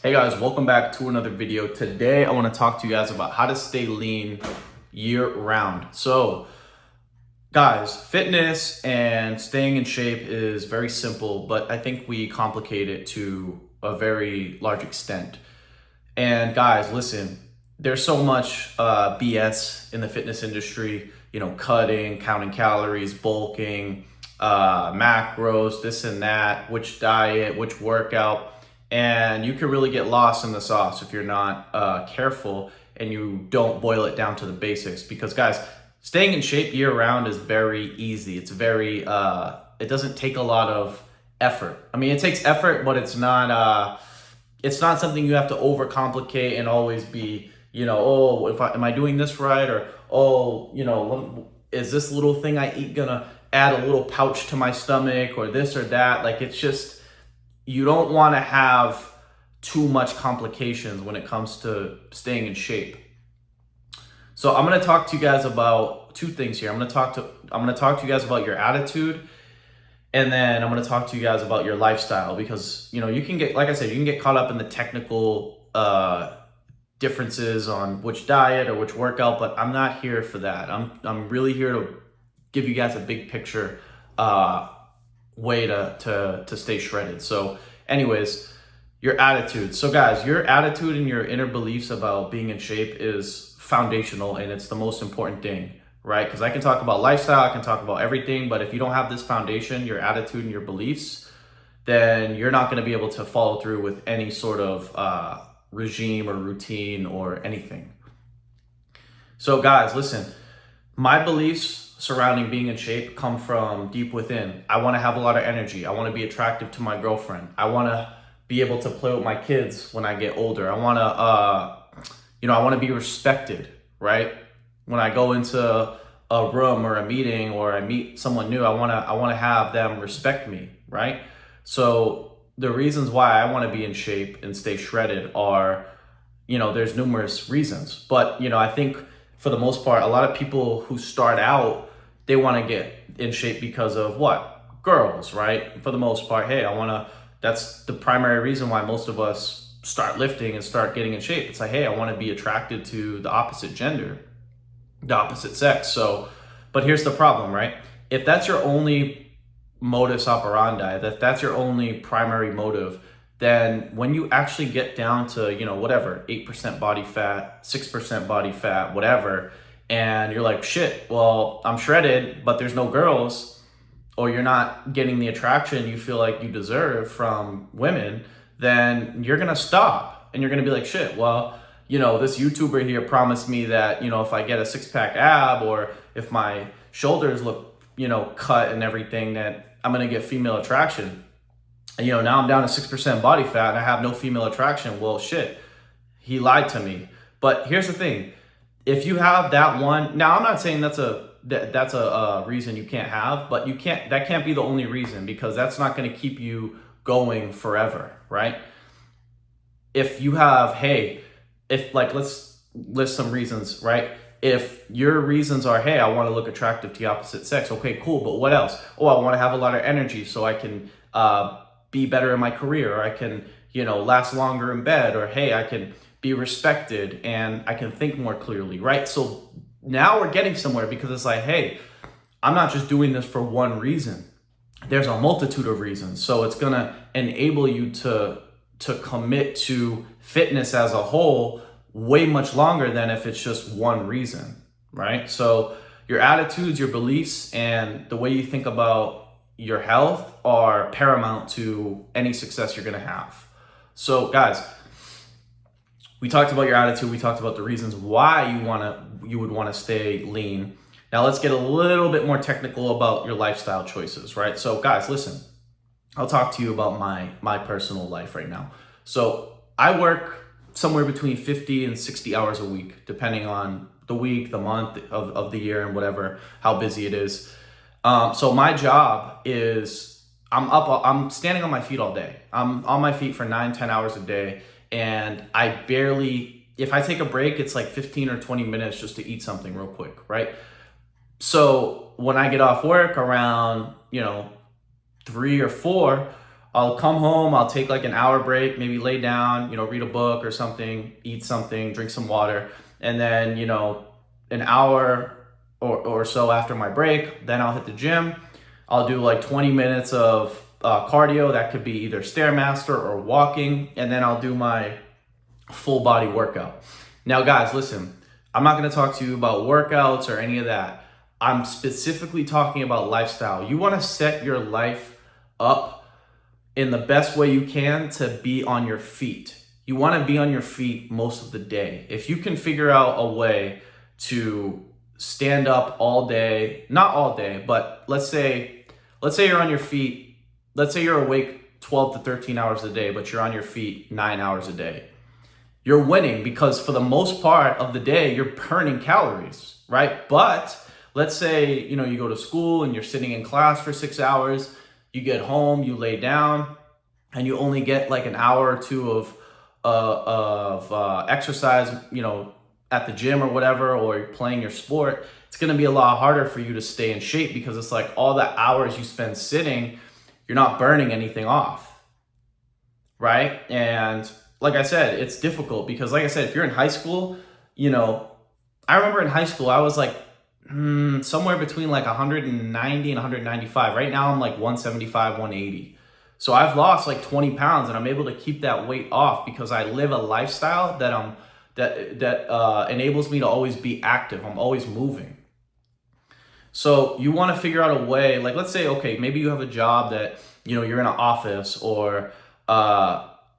Hey guys, welcome back to another video. Today I want to talk to you guys about how to stay lean year round. So guys, fitness and staying in shape is very simple, but I think we complicate it to a very large extent. And guys, listen, there's so much BS in the fitness industry, cutting, counting calories, bulking, macros, this and that, which diet, which workout. And you can really get lost in the sauce if you're not careful and you don't boil it down to the basics. Because guys, staying in shape year round is very easy. It's very, it doesn't take a lot of effort. I mean, it takes effort, but it's not something you have to overcomplicate and always be, oh, am I doing this right? Or, oh, is this little thing I eat gonna add a little pouch to my stomach or this or that? Like, it's just, you don't want to have too much complications when it comes to staying in shape. So I'm going to talk to you guys about two things here. I'm going to talk to you guys about your attitude, and then I'm going to talk to you guys about your lifestyle, because you can get, like I said, you can get caught up in the technical differences on which diet or which workout, but I'm not here for that. I'm really here to give you guys a big picture way to stay shredded. So anyways, your attitude. So guys, your attitude and your inner beliefs about being in shape is foundational, and it's the most important thing, right? Because I can talk about lifestyle, I can talk about everything, but if you don't have this foundation, your attitude and your beliefs, then you're not going to be able to follow through with any sort of regime or routine or anything. So guys, listen, my beliefs surrounding being in shape come from deep within. I want to have a lot of energy. I want to be attractive to my girlfriend. I want to be able to play with my kids when I get older. I want to be respected, right? When I go into a room or a meeting or I meet someone new, I want to have them respect me, right? So the reasons why I want to be in shape and stay shredded are, there's numerous reasons. But, I think for the most part, a lot of people who start out, they want to get in shape because of what? Girls, right? For the most part, hey, that's the primary reason why most of us start lifting and start getting in shape. It's like, hey, I want to be attracted to the opposite gender, the opposite sex. So, but here's the problem, right? If that's your only modus operandi, that's your only primary motive, then when you actually get down to, whatever, 8% body fat, 6% body fat, whatever, and you're like, shit, well, I'm shredded, but there's no girls, or you're not getting the attraction you feel like you deserve from women, then you're going to stop and you're going to be like, shit, well, this YouTuber here promised me that, if I get a six-pack ab or if my shoulders look, cut and everything, that I'm going to get female attraction. And, now I'm down to 6% body fat and I have no female attraction. Well, shit, he lied to me. But here's the thing. If you have that one, now I'm not saying that's a reason you can't have, but that can't be the only reason, because that's not going to keep you going forever, right? If you have, let's list some reasons, right? If your reasons are, hey, I want to look attractive to the opposite sex. Okay, cool. But what else? Oh, I want to have a lot of energy so I can be better in my career, or I can, last longer in bed, or hey, I can be respected and I can think more clearly, right? So now we're getting somewhere, because it's like, hey, I'm not just doing this for one reason. There's a multitude of reasons. So it's going to enable you to commit to fitness as a whole way much longer than if it's just one reason, right? So your attitudes, your beliefs, and the way you think about your health are paramount to any success you're going to have. So guys, we talked about your attitude. We talked about the reasons why you would want to stay lean. Now let's get a little bit more technical about your lifestyle choices, right? So guys, listen, I'll talk to you about my personal life right now. So I work somewhere between 50 and 60 hours a week, depending on the week, the month of the year, and whatever, how busy it is. So my job is, I'm standing on my feet all day. I'm on my feet for 9-10 hours a day. And if I take a break, it's like 15 or 20 minutes just to eat something real quick, right? So when I get off work around, 3 or 4, I'll come home, I'll take like an hour break, maybe lay down, read a book or something, eat something, drink some water. And then, an hour or so after my break, then I'll hit the gym. I'll do like 20 minutes of cardio. That could be either Stairmaster or walking. And then I'll do my full body workout. Now, guys, listen, I'm not going to talk to you about workouts or any of that. I'm specifically talking about lifestyle. You want to set your life up in the best way you can to be on your feet. You want to be on your feet most of the day. If you can figure out a way to stand up all day, not all day, but let's say you're on your feet. Let's say you're awake 12 to 13 hours a day, but you're on your feet 9 hours a day. You're winning because for the most part of the day, you're burning calories, right? But let's say, you go to school and you're sitting in class for 6 hours, you get home, you lay down, and you only get like an hour or two of exercise, at the gym or whatever, or you're playing your sport. It's going to be a lot harder for you to stay in shape because it's like all the hours you spend sitting, you're not burning anything off, right? And like I said, it's difficult because like I said, if you're in high school, I remember in high school, I was like somewhere between like 190 and 195. Right now I'm like 175, 180. So I've lost like 20 pounds and I'm able to keep that weight off because I live a lifestyle that enables me to always be active. I'm always moving. So you want to figure out a way, like let's say, okay, maybe you have a job that, you're in an office or,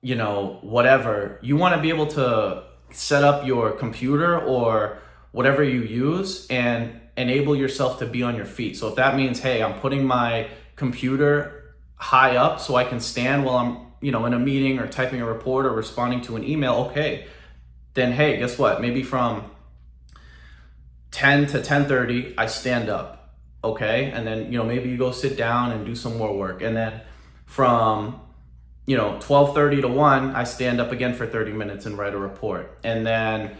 whatever. You want to be able to set up your computer or whatever you use and enable yourself to be on your feet. So if that means, hey, I'm putting my computer high up so I can stand while I'm, in a meeting or typing a report or responding to an email, okay, then hey, guess what? Maybe from 10 to 10:30, I stand up, okay? And then, maybe you go sit down and do some more work. And then from 12:30 to 1, I stand up again for 30 minutes and write a report. And then,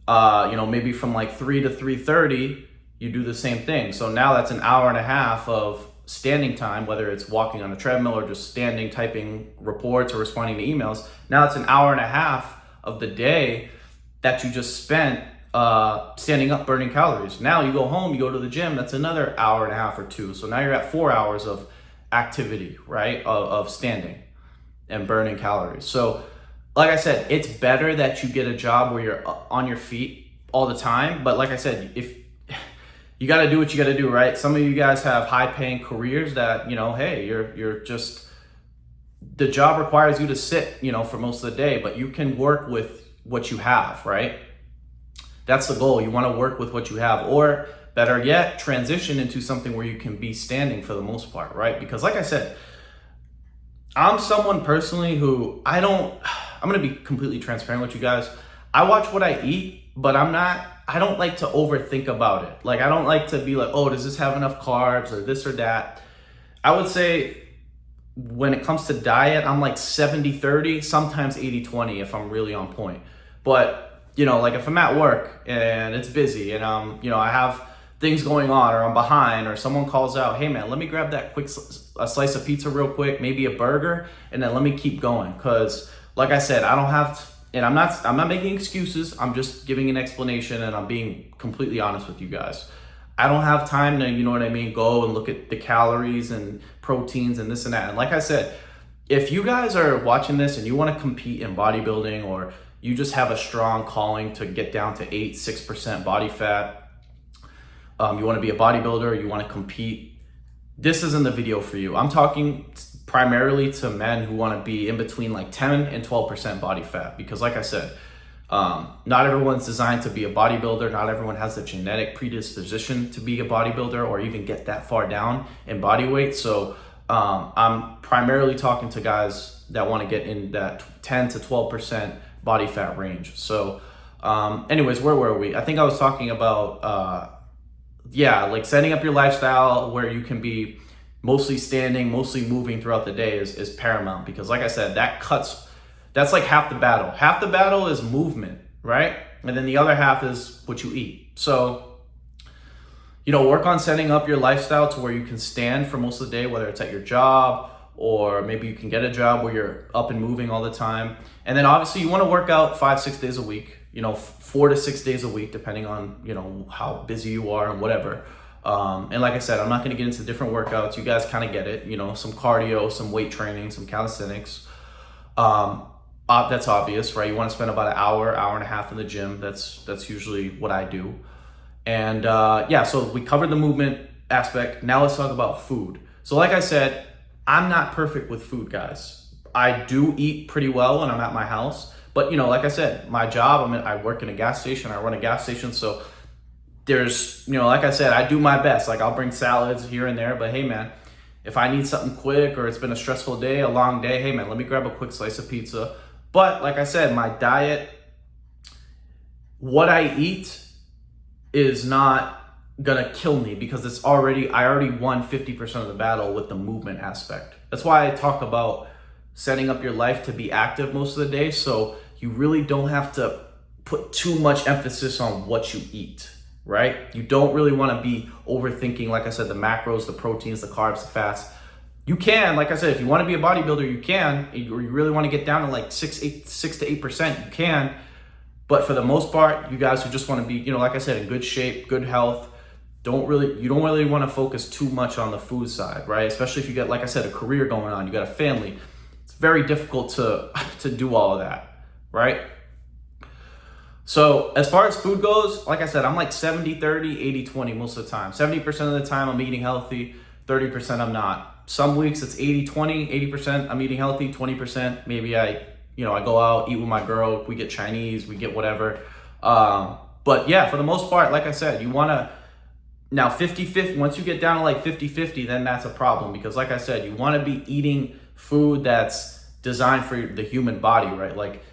maybe from like 3 to 3:30, you do the same thing. So now that's an hour and a half of standing time, whether it's walking on a treadmill or just standing, typing reports or responding to emails. Now it's an hour and a half of the day that you just spent standing up, burning calories. Now you go home, you go to the gym, that's another hour and a half or 2. So now you're at 4 hours of activity, right? Of standing and burning calories. So like I said, it's better that you get a job where you're on your feet all the time. But like I said, if you got to do what you got to do, right? Some of you guys have high paying careers that, hey, you're just, the job requires you to sit, for most of the day, but you can work with what you have, right? That's the goal. You want to work with what you have, or better yet, transition into something where you can be standing for the most part, right? Because like I said, I'm someone personally who I'm going to be completely transparent with you guys. I watch what I eat, but I don't like to overthink about it. Like, I don't like to be like, oh, does this have enough carbs or this or that? I would say when it comes to diet, I'm like 70-30, sometimes 80-20 if I'm really on point. But, like if I'm at work and it's busy and I have things going on or I'm behind or someone calls out, hey man, let me grab that a slice of pizza real quick, maybe a burger, and then let me keep going. Cause like I said, I don't have and I'm not making excuses. I'm just giving an explanation and I'm being completely honest with you guys. I don't have time to, go and look at the calories and proteins and this and that. And like I said, if you guys are watching this and you want to compete in bodybuilding, or you just have a strong calling to get down to 6% body fat, you want to be a bodybuilder, you want to compete, this isn't the video for you. I'm talking primarily to men who want to be in between like 10 and 12% body fat, because like I said, not everyone's designed to be a bodybuilder. Not everyone has the genetic predisposition to be a bodybuilder or even get that far down in body weight. So I'm primarily talking to guys that want to get in that 10 to 12% body fat range. So anyways, where were we? I think I was talking about like setting up your lifestyle where you can be mostly standing, mostly moving throughout the day is paramount, because like I said, that's like half the battle. Half the battle is movement, right? And then the other half is what you eat. So, work on setting up your lifestyle to where you can stand for most of the day, whether it's at your job or maybe you can get a job where you're up and moving all the time. And then obviously you want to work out 5-6 days a week, 4 to 6 days a week, depending on, how busy you are and whatever. And like I said, I'm not going to get into different workouts. You guys kind of get it, some cardio, some weight training, some calisthenics. That's obvious, right? You want to spend about an hour and a half in the gym. That's usually what I do. And so we covered the movement aspect. Now let's talk about food. So like I said, I'm not perfect with food, guys. I do eat pretty well when I'm at my house. But, like I said, my job, I work in a gas station. I run a gas station. So there's, like I said, I do my best. Like I'll bring salads here and there. But hey, man, if I need something quick or it's been a stressful day, a long day, hey, man, let me grab a quick slice of pizza. But like I said, my diet, what I eat is not gonna kill me because I already won 50% of the battle with the movement aspect. That's why I talk about setting up your life to be active most of the day, so you really don't have to put too much emphasis on what you eat, right? You don't really want to be overthinking, like I said, the macros, the proteins, the carbs, the fats. You can, like I said, if you want to be a bodybuilder, you can, or you really want to get down to like 6 to 8%, you can. But for the most part, you guys who just want to be, like I said, in good shape, good health, you don't really want to focus too much on the food side, right? Especially if you get, like I said, a career going on, you got a family. It's very difficult to do all of that, right? So as far as food goes, like I said, I'm like 70-30, 80-20 most of the time. 70% of the time I'm eating healthy, 30% I'm not. Some weeks it's 80-20, 80% I'm eating healthy, 20% maybe I go out, eat with my girl, we get Chinese, we get whatever. But yeah, for the most part, like I said, you want to, now 50-50, once you get down to like 50-50, then that's a problem because like I said, you want to be eating food that's designed for the human body, right? Like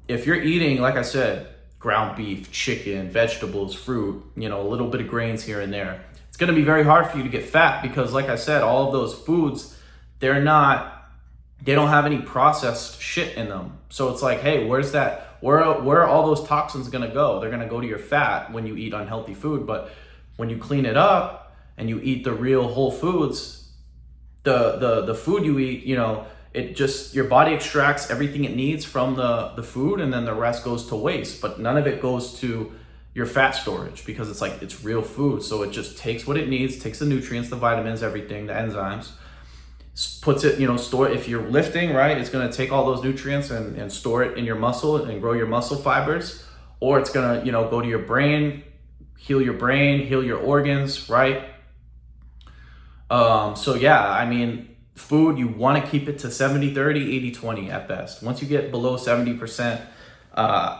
if you're eating, like I said, ground beef, chicken, vegetables, fruit, a little bit of grains here and there, it's going to be very hard for you to get fat because like I said, all of those foods, they don't have any processed shit in them. So it's like, hey, where are all those toxins going to go? They're going to go to your fat when you eat unhealthy food. But when you clean it up and you eat the real whole foods, the food you eat, it just, your body extracts everything it needs from the food and then the rest goes to waste. But none of it goes to your fat storage because it's real food. So it just takes what it needs, takes the nutrients, the vitamins, everything, the enzymes, puts it, store, if you're lifting, right, it's going to take all those nutrients and store it in your muscle and grow your muscle fibers, or it's going to, go to your brain, heal your organs, right? So yeah, food, you want to keep it to 70-30, 80-20 at best. Once you get below 70%,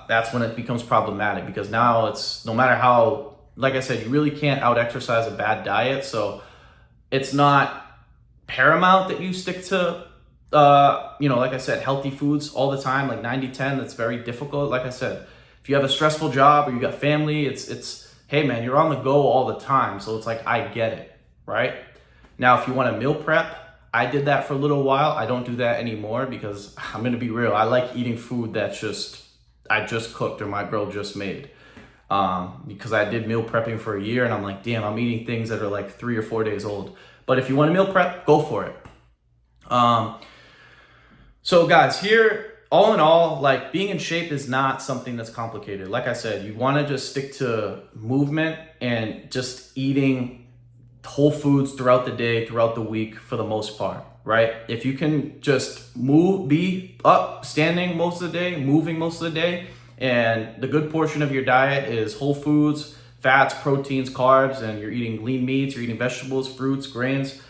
that's when it becomes problematic because now it's, no matter how, like I said, you really can't out exercise a bad diet. So it's not paramount that you stick to, like I said, healthy foods all the time, like 90-10, that's very difficult. Like I said, if you have a stressful job or you got family, it's, hey man, you're on the go all the time. So it's like, I get it, right? Now, if you want to meal prep, I did that for a little while. I don't do that anymore because I'm going to be real. I like eating food that's I just cooked or my girl just made. Because I did meal prepping for a year and I'm like, damn, I'm eating things that are like 3 or 4 days old. But if you want to meal prep, go for it. So guys, here, all in all, like being in shape is not something that's complicated. Like I said, you want to just stick to movement and just eating whole foods throughout the day, throughout the week for the most part, right? If you can just be up, standing most of the day, moving most of the day, and the good portion of your diet is whole foods, fats, proteins, carbs, and you're eating lean meats, you're eating vegetables, fruits, grains,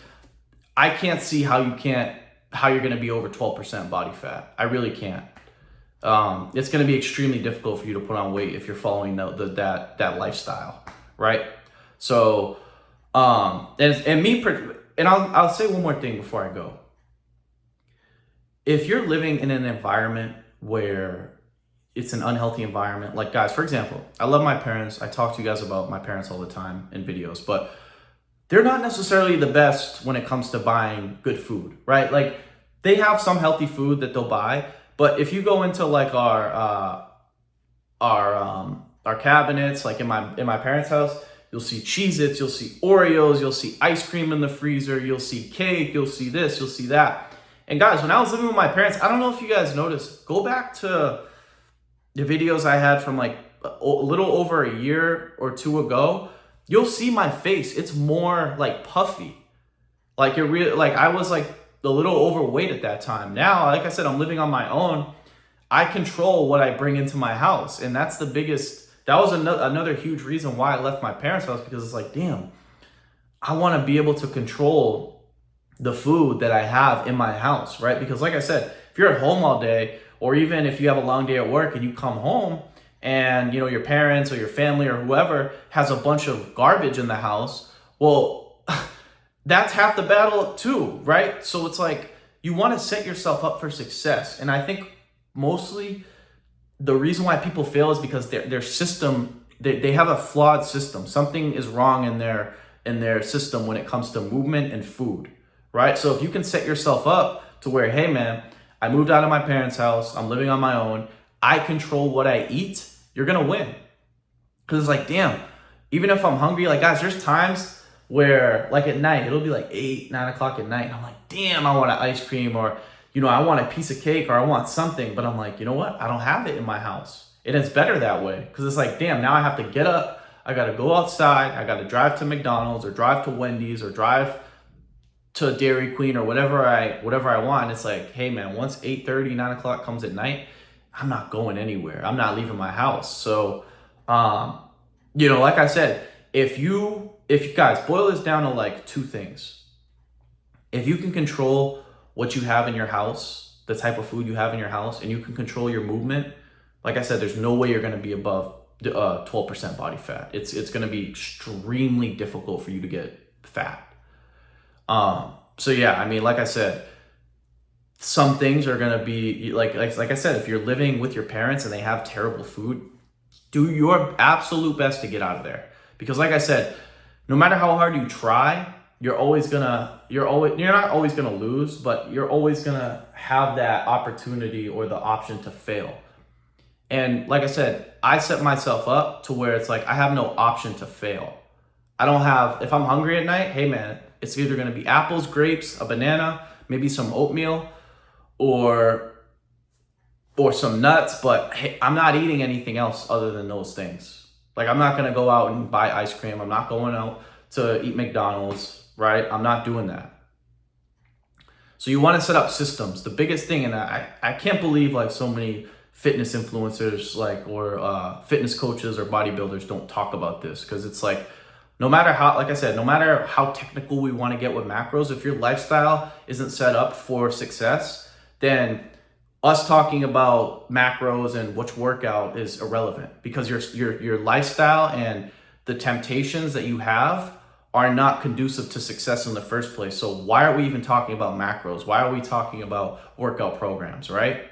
I can't see how you're going to be over 12% body fat. I really can't. It's going to be extremely difficult for you to put on weight if you're following that lifestyle, right? So, I'll say one more thing before I go. If you're living in an environment where it's an unhealthy environment, like guys, for example, I love my parents. I talk to you guys about my parents all the time in videos, but they're not necessarily the best when it comes to buying good food, right? Like they have some healthy food that they'll buy, but if you go into like our cabinets, like in my parents' house, you'll see Cheez-Its, you'll see Oreos, you'll see ice cream in the freezer, you'll see cake, you'll see this, you'll see that. And guys, when I was living with my parents, I don't know if you guys noticed, go back to the videos I had from like a little over a year or two ago. You'll see my face. It's more like puffy. Like it really, like I was like a little overweight at that time. Now, like I said, I'm living on my own. I control what I bring into my house. And that's the biggest, that was another huge reason why I left my parents' house, because it's like, damn, I want to be able to control the food that I have in my house, right? Because like I said, if you're at home all day, or even if you have a long day at work and you come home and, you know, your parents or your family or whoever has a bunch of garbage in the house, well, that's half the battle too, right? So it's like, you want to set yourself up for success. And I think mostly the reason why people fail is because their system, they have a flawed system. Something is wrong in their system when it comes to movement and food, right? So if you can set yourself up to where, hey man, I moved out of my parents' house, I'm living on my own, I control what I eat, you're gonna win. Cause it's like, damn, even if I'm hungry, like guys, there's times where like at night, it'll be like 8, 9 o'clock at night, and I'm like, damn, I want an ice cream, or, you know, I want a piece of cake, or I want something, but I'm like, you know what? I don't have it in my house. And it's better that way. Cause it's like, damn, now I have to get up, I gotta go outside, I gotta drive to McDonald's or drive to Wendy's or drive to Dairy Queen or whatever I want. It's like, hey man, once 8:30, 9 o'clock comes at night, I'm not going anywhere. I'm not leaving my house. So, you know, like I said, if you guys boil this down to like two things. If you can control what you have in your house, the type of food you have in your house, and you can control your movement, like I said, there's no way you're going to be above 12% body fat. It's going to be extremely difficult for you to get fat. So yeah, I mean, like I said, some things are going to be like I said, if you're living with your parents and they have terrible food, do your absolute best to get out of there. Because like I said, no matter how hard you try, you're not always gonna lose, but you're always gonna have that opportunity or the option to fail. And like I said, I set myself up to where it's like, I have no option to fail. If I'm hungry at night, hey man, it's either gonna be apples, grapes, a banana, maybe some oatmeal, or some nuts, but hey, I'm not eating anything else other than those things. Like, I'm not gonna go out and buy ice cream. I'm not going out to eat McDonald's, right? I'm not doing that. So you wanna set up systems. The biggest thing, and I can't believe like so many fitness influencers or fitness coaches or bodybuilders don't talk about this, because it's like, no matter how technical we want to get with macros, if your lifestyle isn't set up for success, then us talking about macros and which workout is irrelevant, because your lifestyle and the temptations that you have are not conducive to success in the first place. So why are we even talking about macros? Why are we talking about workout programs, right?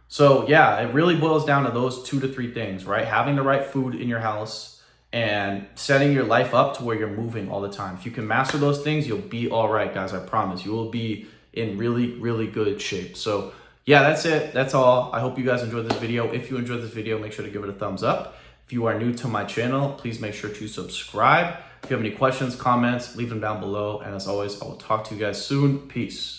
So yeah, it really boils down to those 2 to 3 things, right? Having the right food in your house and setting your life up to where you're moving all the time. If you can master those things, you'll be all right, guys. I promise. You will be in really, really good shape. So yeah, that's it. That's all. I hope you guys enjoyed this video. If you enjoyed this video, make sure to give it a thumbs up. If you are new to my channel, please make sure to subscribe. If you have any questions, comments, leave them down below. And as always, I will talk to you guys soon. Peace.